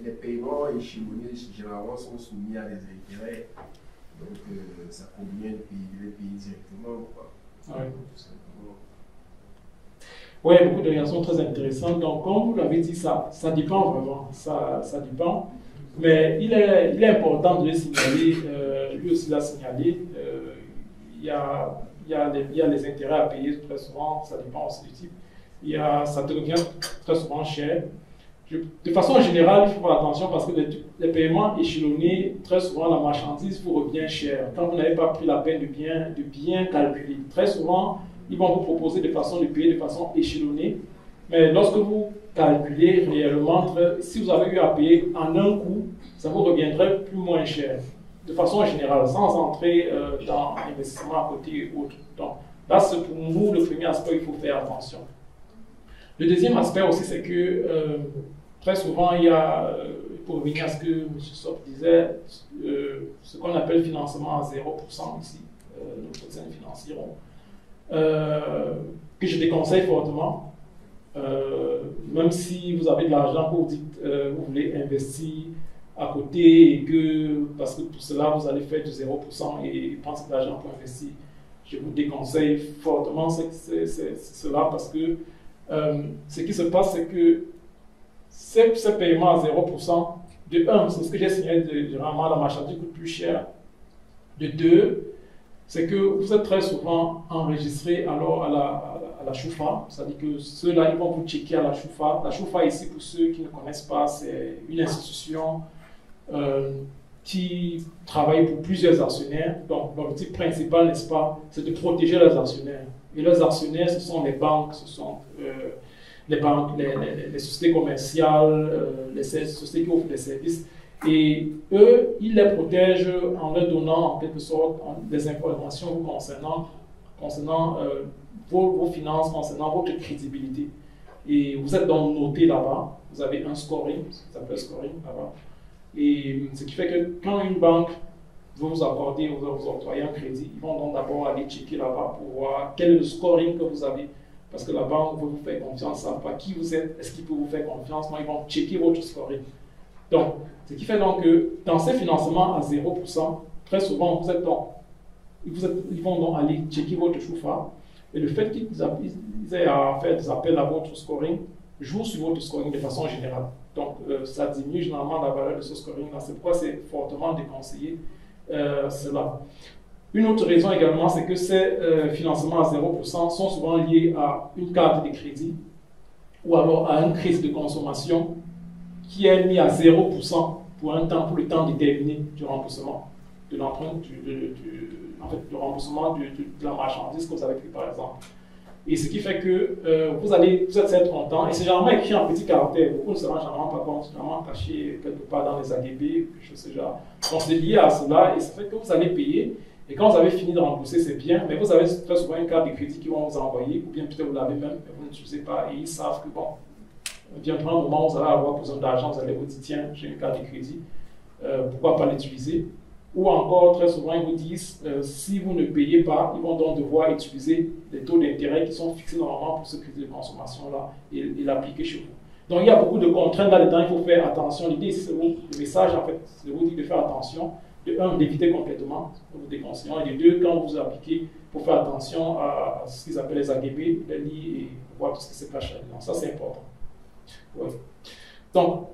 les paiements échelonnés généralement sont soumis à des intérêts. Donc, ça convient de les payer directement, quoi. Ouais. Tout simplement. Oui, beaucoup de réactions très intéressantes. Donc, comme vous l'avez dit, ça dépend vraiment. Ça dépend. Mais il est important de le signaler. Lui aussi l'a signalé. Il y a les intérêts à payer très souvent. Ça dépend aussi du type. Ça devient très souvent cher. De façon générale, il faut faire attention parce que les paiements échelonnés, très souvent, la marchandise vous revient cher. Quand vous n'avez pas pris la peine de bien calculer. Très souvent, ils vont vous proposer des façons de payer de façon échelonnée. Mais lorsque vous calculez réellement, si vous avez eu à payer en un coup, ça vous reviendrait plus moins cher. De façon générale, sans entrer dans l'investissement à côté ou autre. Donc, là, c'est pour nous le premier aspect, il faut faire attention. Le deuxième aspect aussi, c'est que très souvent, il y a, pour revenir à ce que M. Sop disait, ce qu'on appelle financement à 0% ici, nos soutiens financiers, que je déconseille fortement, même si vous avez de l'argent que vous dites, vous voulez investir à côté et que, parce que pour cela, vous allez faire du 0% et prendre cet argent pour investir. Je vous déconseille fortement cela parce que ce qui se passe, c'est que ces paiements à 0%, de 1, c'est ce que j'ai signalé, généralement la marchandise coûte plus cher. De 2, c'est que vous êtes très souvent enregistré alors à la Choufa, c'est-à-dire que ceux-là, ils vont vous checker à la Choufa. La Choufa, ici, pour ceux qui ne connaissent pas, c'est une institution qui travaille pour plusieurs actionnaires. Donc, l'objectif principal, n'est-ce pas, c'est de protéger les actionnaires. Et les actionnaires, ce sont les banques, ce sont les sociétés commerciales, les sociétés qui offrent des services. Et eux, ils les protègent en leur donnant en quelque sorte des informations concernant vos finances, concernant votre crédibilité. Et vous êtes donc noté là-bas, vous avez un scoring, ça s'appelle scoring là-bas. Et ce qui fait que quand une banque veut vous accorder, vous octroyer un crédit, ils vont donc d'abord aller checker là-bas pour voir quel est le scoring que vous avez. Parce que la banque veut vous faire confiance, ne savent pas qui vous êtes, est-ce qu'ils peuvent vous faire confiance, non, ils vont checker votre scoring. Donc, ce qui fait donc que dans ces financements à 0%, très souvent, ils vont donc aller checker votre chauffard. Et le fait qu'ils aient à faire des appels à votre scoring joue sur votre scoring de façon générale. Donc, ça diminue généralement la valeur de ce scoring-là. C'est pourquoi c'est fortement déconseillé cela. Une autre raison également, c'est que ces financements à 0% sont souvent liés à une carte de crédit ou alors à une crise de consommation qui est mis à 0% pour le temps déterminé du remboursement de l'emprunt, du remboursement de la marchandise que vous avez pris par exemple. Et ce qui fait que vous êtes content, et c'est généralement écrit en petit caractère, beaucoup ne se rendent généralement pas compte, c'est généralement caché quelque part dans les ADB, quelque chose de ce genre. Donc c'est lié à cela, et ça fait que vous allez payer, et quand vous avez fini de rembourser, c'est bien, mais vous avez très souvent une carte de crédit qu'ils vont vous envoyer, ou bien peut-être vous l'avez même, mais vous n'utilisez pas, et ils savent que bon, viendra un moment où vous allez avoir besoin d'argent, vous allez vous dire, tiens, j'ai une carte de crédit, pourquoi pas l'utiliser? Ou encore, très souvent, ils vous disent, si vous ne payez pas, ils vont donc devoir utiliser les taux d'intérêt qui sont fixés normalement pour ce crédit de consommation-là et l'appliquer chez vous. Donc, il y a beaucoup de contraintes là-dedans, il faut faire attention. L'idée ici, c'est le message, en fait, c'est de vous dire de faire attention. De un, d'éviter complètement, nous vous déconseillons. Et de deux, quand vous appliquez, il faut faire attention à ce qu'ils appellent les AGB, les lits et voir tout ce qui se cache là-dedans. Ça, c'est important. Ouais. Donc,